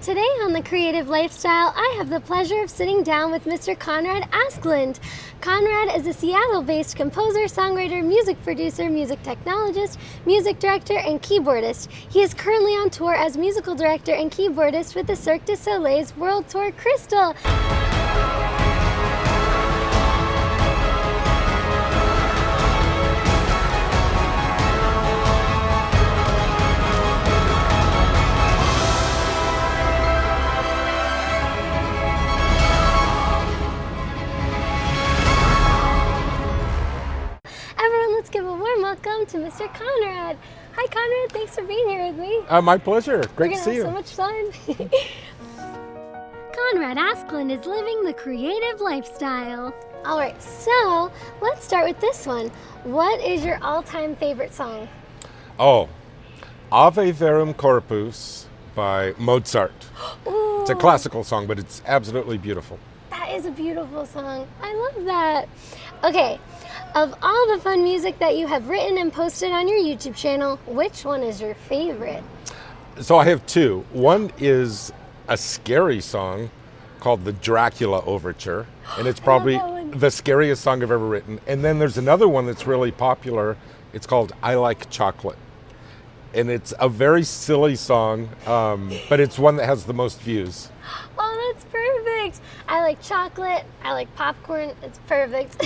Today on The Creative Lifestyle, I have the pleasure of sitting down with Mr. Conrad Askland. Conrad is a Seattle-based composer, songwriter, music producer, music technologist, music director, and keyboardist. He is currently on tour as musical director and keyboardist with the Cirque Du Soleil's World Tour Crystal. Let's give a warm welcome to Mr. Conrad. Hi Conrad, thanks for being here with me. My pleasure. Great to see you. We're gonna have so much fun. Conrad Askland is living the creative lifestyle. All right, so let's start with this one. What is your all-time favorite song? Oh, Ave Verum Corpus by Mozart. Ooh, It's a classical song, but it's absolutely beautiful. that is a beautiful song. I love that. Okay. Of all the fun music that you have written and posted on your YouTube channel, which one is your favorite? So I have two. One is a scary song called the Dracula Overture, and it's probably the scariest song I've ever written. And then there's another one that's really popular. It's called I Like Chocolate. And it's a very silly song, but it's one that has the most views. Oh, that's perfect. I like chocolate. I like popcorn. It's perfect.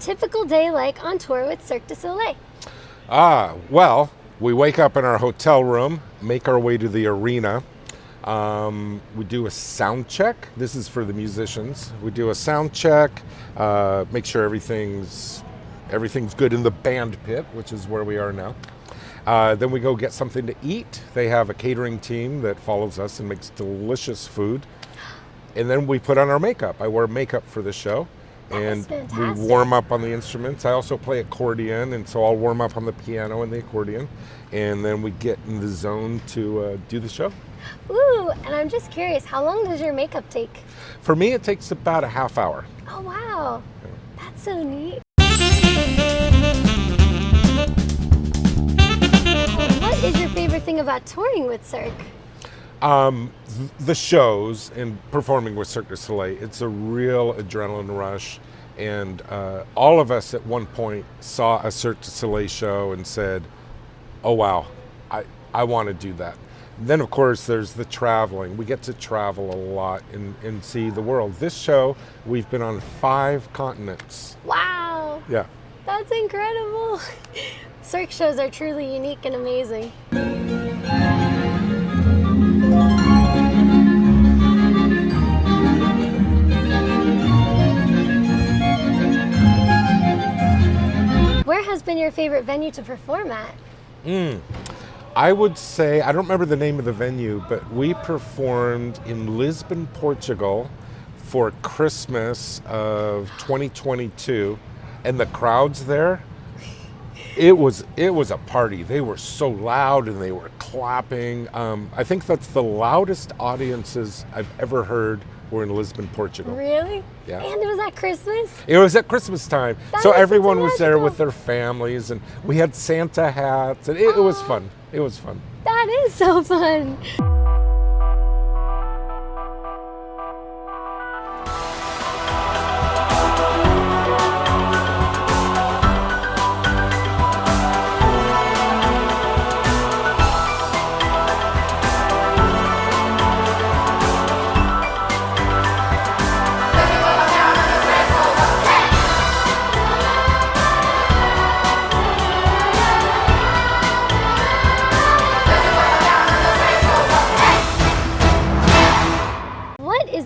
Typical day like on tour with Cirque Du Soleil? Well, we wake up in our hotel room, make our way to the arena. We do a sound check. This is for the musicians. We do a sound check, make sure everything's good in the band pit, which is where we are now. Then we go get something to eat. They have a catering team that follows us and makes delicious food. And then we put on our makeup. I wear makeup for the show. And we warm up on the instruments. I also play accordion, and so I'll warm up on the piano and the accordion. And then we get in the zone to do the show. Ooh, and I'm just curious, how long does your makeup take? For me, it takes about a half hour. Oh, wow. That's so neat. What is your favorite thing about touring with Cirque? The shows and performing with Cirque Du Soleil, it's a real adrenaline rush. And all of us at one point saw a Cirque Du Soleil show and said, oh wow, I want to do that. And then of course there's the traveling. We get to travel a lot and see the world. This show, we've been on 5 continents. Wow. Yeah. That's incredible. Cirque shows are truly unique and amazing. Where has been your favorite venue to perform at? I would say, I don't remember the name of the venue, but we performed in Lisbon, Portugal for Christmas of 2022, and the crowds there, it was a party. They were so loud and they were clapping. I think that's the loudest audiences I've ever heard were in Lisbon, Portugal. Really? Yeah. And it was at Christmas? It was at Christmas time. That So is everyone was there magical. with their families, and we had Santa hats, and it was fun. It was fun. That is so fun.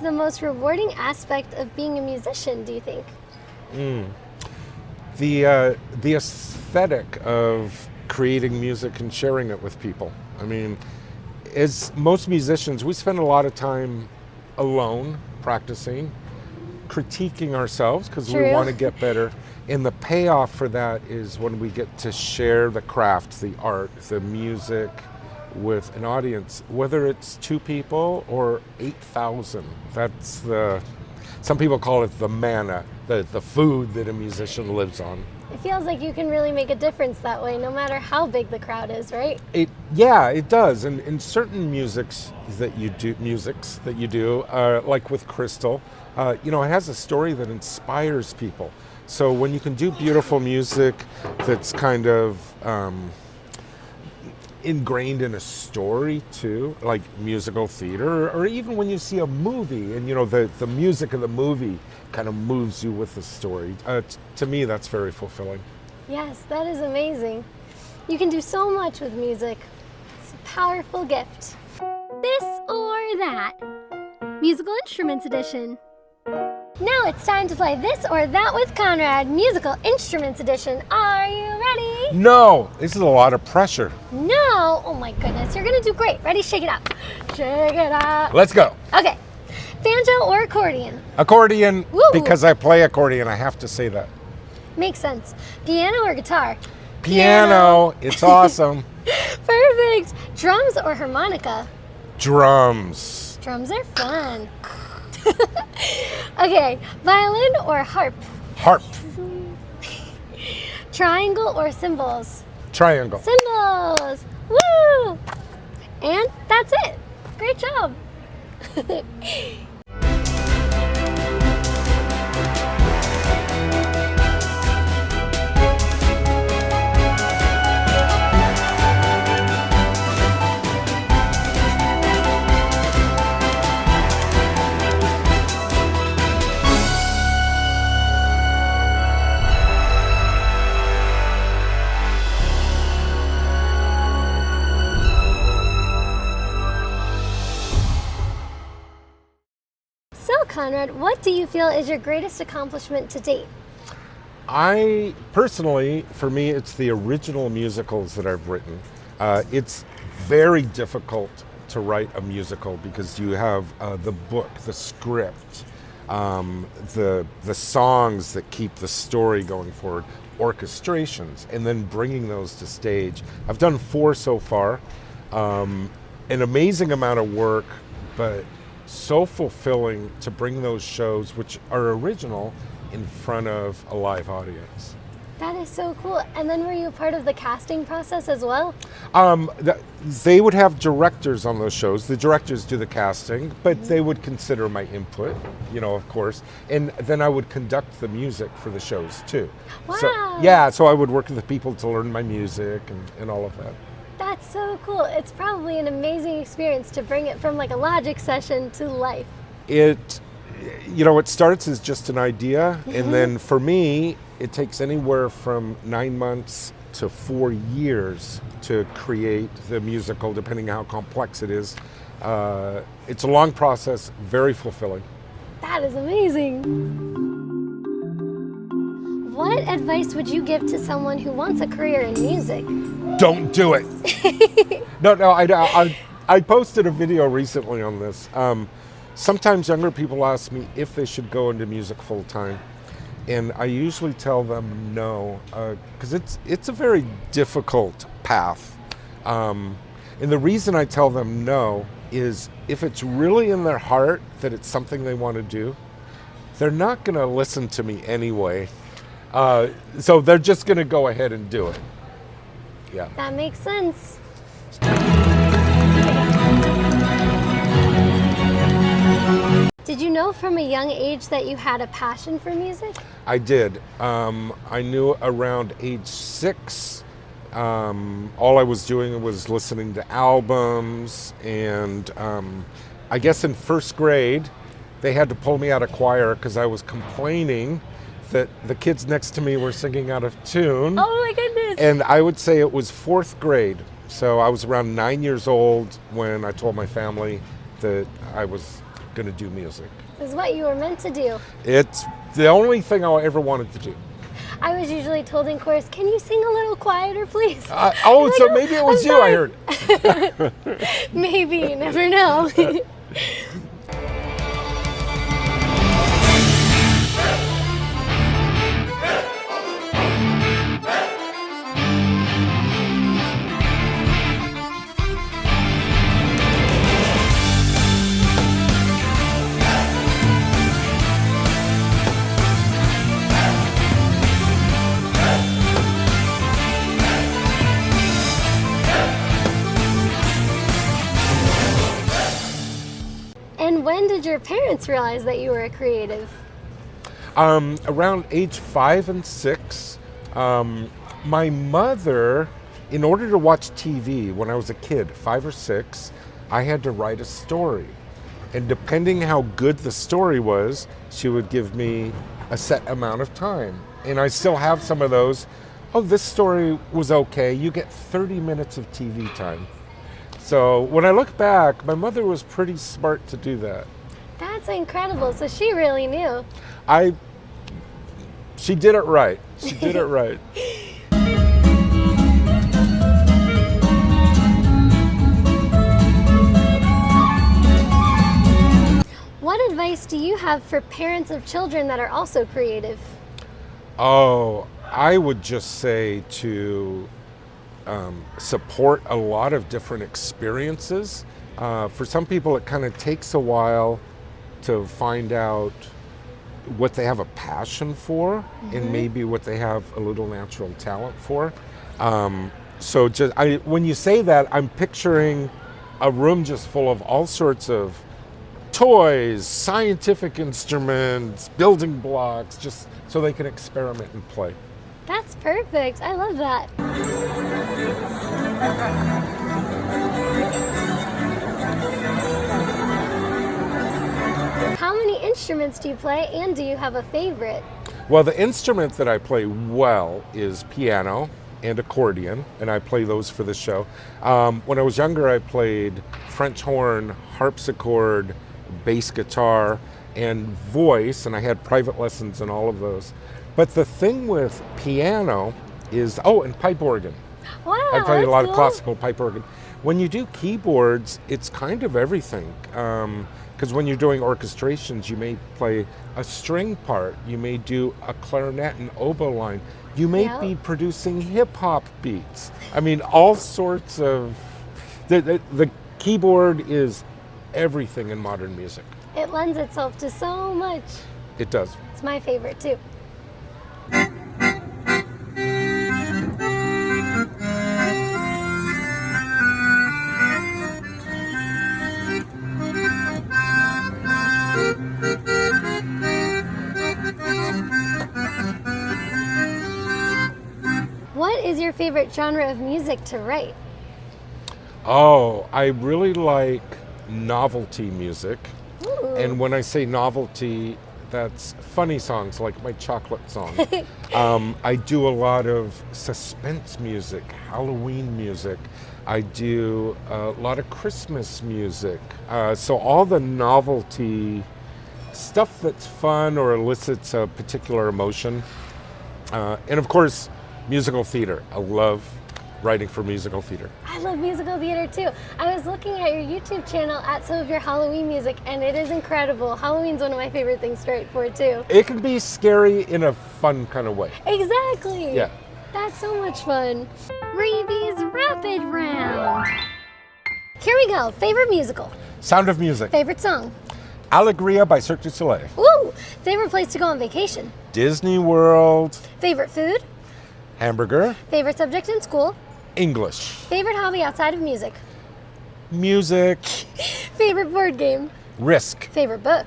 The most rewarding aspect of being a musician, do you think? The aesthetic of creating music and sharing it with people. I mean, as most musicians, we spend a lot of time alone practicing, critiquing ourselves because we want to get better. And the payoff for that is when we get to share the craft, the art, the music with an audience, whether it's 2 people or 8,000. That's some people call it the manna, the food that a musician lives on. It feels like you can really make a difference that way, no matter how big the crowd is, right? It does. And in certain musics that you do, like with Crystal, it has a story that inspires people. So when you can do beautiful music that's kind of ingrained in a story too, like musical theater, or even when you see a movie and the music of the movie kind of moves you with the story. To me, that's very fulfilling. Yes, that is amazing. You can do so much with music. It's a powerful gift. This or that. Musical Instruments Edition. Now it's time to play This or That with Conrad, Musical Instruments Edition. Are you ready? No, this is a lot of pressure. No, oh my goodness, you're gonna do great. Ready, shake it up. Shake it up. Let's go. Okay, banjo or accordion? Accordion, Woo. because I play accordion, I have to say that. Makes sense. Piano or guitar? Piano. It's awesome. Perfect. Drums or harmonica? Drums. Drums are fun. Okay, violin or harp? Harp. Triangle or cymbals? Triangle. Cymbals. Woo! And that's it. Great job. Conrad, what do you feel is your greatest accomplishment to date? I personally, for me, it's the original musicals that I've written. It's very difficult to write a musical because you have the book, the script, the songs that keep the story going forward, orchestrations, and then bringing those to stage. I've done 4 so far. An amazing amount of work, but so fulfilling to bring those shows, which are original, in front of a live audience. That is so cool. And then were you a part of the casting process as well? They would have directors on those shows. The directors do the casting, but they would consider my input, of course. And then I would conduct the music for the shows too. Wow. So I would work with the people to learn my music and all of that. That's so cool. It's probably an amazing experience to bring it from like a Logic session to life. It starts as just an idea, and then for me, it takes anywhere from 9 months to 4 years to create the musical, depending on how complex it is. It's a long process, very fulfilling. That is amazing. What advice would you give to someone who wants a career in music? Don't do it. No, I posted a video recently on this. Sometimes younger people ask me if they should go into music full time, and I usually tell them no, because it's a very difficult path. And the reason I tell them no is if it's really in their heart that it's something they want to do, they're not going to listen to me anyway. So they're just going to go ahead and do it. Yeah. That makes sense. Did you know from a young age that you had a passion for music? I did. I knew around age 6. All I was doing was listening to albums, and I guess in 1st grade, they had to pull me out of choir because I was complaining that the kids next to me were singing out of tune. Oh my goodness. And I would say it was 4th grade. So I was around 9 years old when I told my family that I was going to do music. It was what you were meant to do. It's the only thing I ever wanted to do. I was usually told in chorus, can you sing a little quieter, please? So maybe it was you, I heard. Maybe, you never know. And when did your parents realize that you were a creative? Around age 5 and 6, my mother, in order to watch TV when I was a kid, 5 or 6, I had to write a story. And depending how good the story was, she would give me a set amount of time. And I still have some of those. Oh, this story was okay. You get 30 minutes of TV time. So when I look back, my mother was pretty smart to do that. That's incredible. So she really knew. She did it right. She did it right. What advice do you have for parents of children that are also creative? Oh, I would just say to support a lot of different experiences. For some people, it kind of takes a while to find out what they have a passion for, and maybe what they have a little natural talent for. So when you say that, I'm picturing a room just full of all sorts of toys, scientific instruments, building blocks, just so they can experiment and play. That's perfect. I love that. How many instruments do you play, and do you have a favorite? Well, the instrument that I play well is piano and accordion, and I play those for the show. When I was younger, I played French horn, harpsichord, bass guitar, and voice, and I had private lessons in all of those. But the thing with piano is, and pipe organ. Wow, I played a lot cool. of classical pipe organ. When you do keyboards, it's kind of everything. Because when you're doing orchestrations, you may play a string part, you may do a clarinet and oboe line, you may be producing hip hop beats. I mean, all sorts of. The keyboard is everything in modern music. It lends itself to so much. It does. It's my favorite too. What is your favorite genre of music to write? Oh, I really like novelty music. Ooh. And when I say novelty, that's funny songs like my chocolate song. I do a lot of suspense music, Halloween music. I do a lot of Christmas music. So all the novelty stuff that's fun or elicits a particular emotion. And of course, musical theater. I love writing for musical theater. I love musical theater too. I was looking at your YouTube channel at some of your Halloween music, and it is incredible. Halloween's one of my favorite things to write for too. It can be scary in a fun kind of way. Exactly. Yeah. That's so much fun. Rebbies Rapid Round. Here we go. Favorite musical. Sound of Music. Favorite song. Alegria by Cirque Du Soleil. Woo! Favorite place to go on vacation. Disney World. Favorite food. Hamburger. Favorite subject in school. English. Favorite hobby outside of music. Music. Favorite board game. Risk. Favorite book.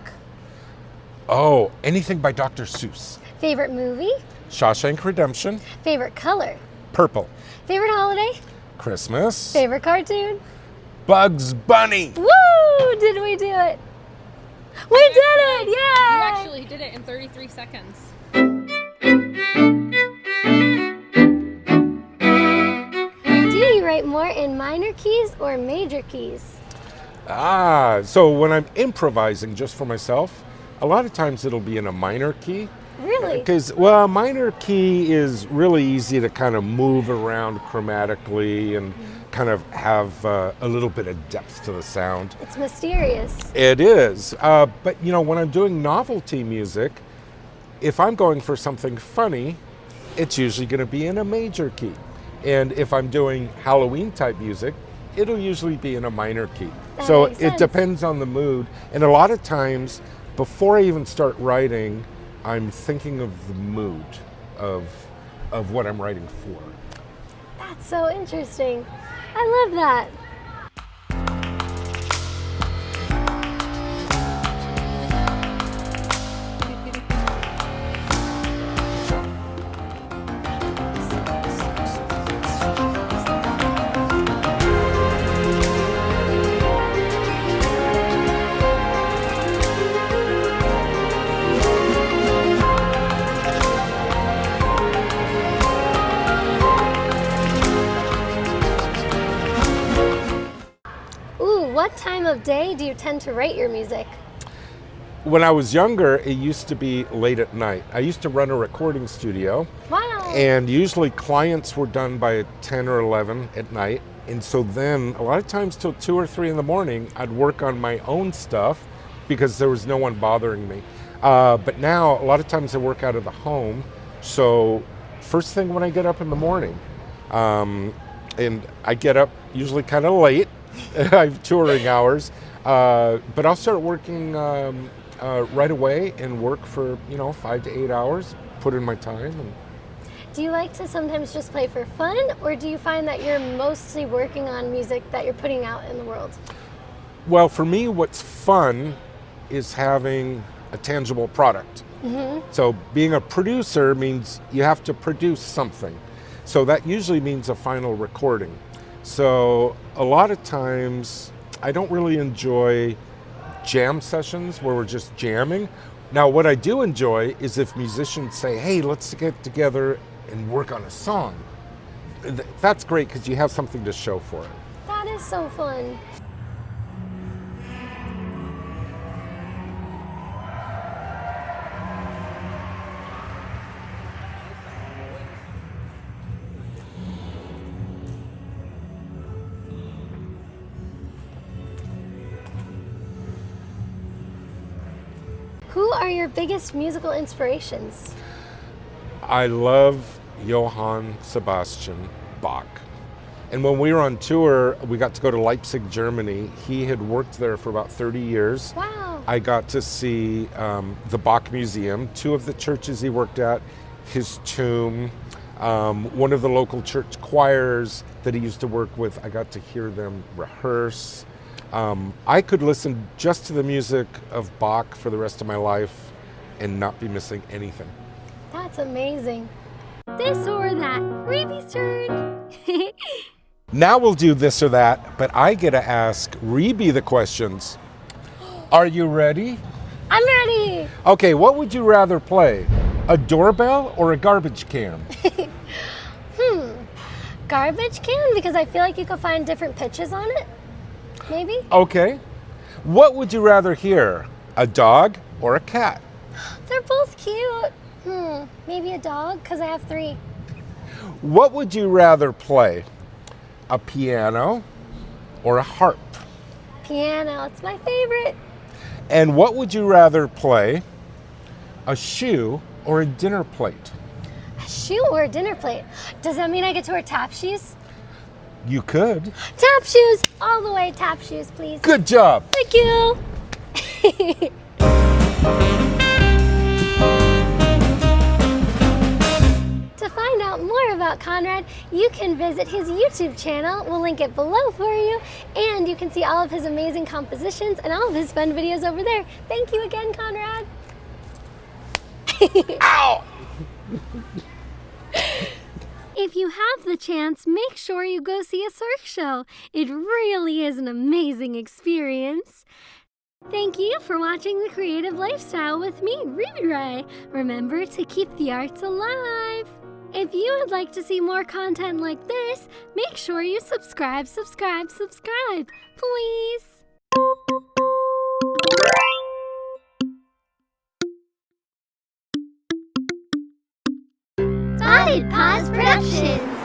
Oh, anything by Dr. Seuss. Favorite movie. Shawshank Redemption. Favorite color. Purple. Favorite holiday. Christmas. Favorite cartoon. Bugs Bunny. Woo! Did we do it? We did it! Yay! You actually did it in 33 seconds. Do you write more in minor keys or major keys? So when I'm improvising just for myself, a lot of times it'll be in a minor key. Really? Because, well, minor key is really easy to kind of move around chromatically and kind of have a little bit of depth to the sound. It's mysterious. It is. But, you know, when I'm doing novelty music, if I'm going for something funny, it's usually going to be in a major key. And if I'm doing Halloween type music, it'll usually be in a minor key. That So makes it sense. depends on the mood. And a lot of times, before I even start writing, I'm thinking of the mood of what I'm writing for. That's so interesting. I love that. Ooh, what time of day do you tend to write your music? When I was younger, it used to be late at night. I used to run a recording studio, Wow. and usually clients were done by 10 or 11 at night. And so then, a lot of times till 2 or 3 in the morning, I'd work on my own stuff because there was no one bothering me. But now, a lot of times I work out of the home. So first thing when I get up in the morning, and I get up usually kind of late, I have touring hours, but I'll start working right away and work for 5 to 8 hours, put in my time. And Do you like to sometimes just play for fun, or do you find that you're mostly working on music that you're putting out in the world? well, for me, what's fun is having a tangible product. So being a producer means you have to produce something. So that usually means a final recording. So a lot of times I don't really enjoy jam sessions where we're just jamming. Now what I do enjoy is if musicians say, hey, let's get together and work on a song. That's great because you have something to show for it. That is so fun. Who are your biggest musical inspirations? I love Johann Sebastian Bach. And when we were on tour, we got to go to Leipzig, Germany. He had worked there for about 30 years. Wow. I got to see the Bach Museum, 2 of the churches he worked at, his tomb, one of the local church choirs that he used to work with. I got to hear them rehearse. I could listen just to the music of Bach for the rest of my life and not be missing anything. That's amazing. This or that. Rebbie's turn. Now we'll do this or that, but I get to ask Rebbie the questions. Are you ready? I'm ready. Okay, what would you rather play? A doorbell or a garbage can? Garbage can, because I feel like you could find different pitches on it. Maybe? Okay. What would you rather hear? A dog or a cat? They're both cute. Maybe a dog, because I have 3. What would you rather play? A piano or a harp? Piano, it's my favorite. And what would you rather play? A shoe or a dinner plate? A shoe or a dinner plate? Does that mean I get to wear tap shoes? You could. Tap shoes, all the way, tap shoes, please. Good job. Thank you. To find out more about Conrad, you can visit his YouTube channel. We'll link it below for you. And you can see all of his amazing compositions and all of his fun videos over there. Thank you again, Conrad. Ow! If you have the chance, make sure you go see a Cirque show. It really is an amazing experience. Thank you for watching The Creative Lifestyle with me, Rebbie Rye. Remember to keep the arts alive. If you would like to see more content like this, make sure you subscribe, please. Spotted Paws Productions.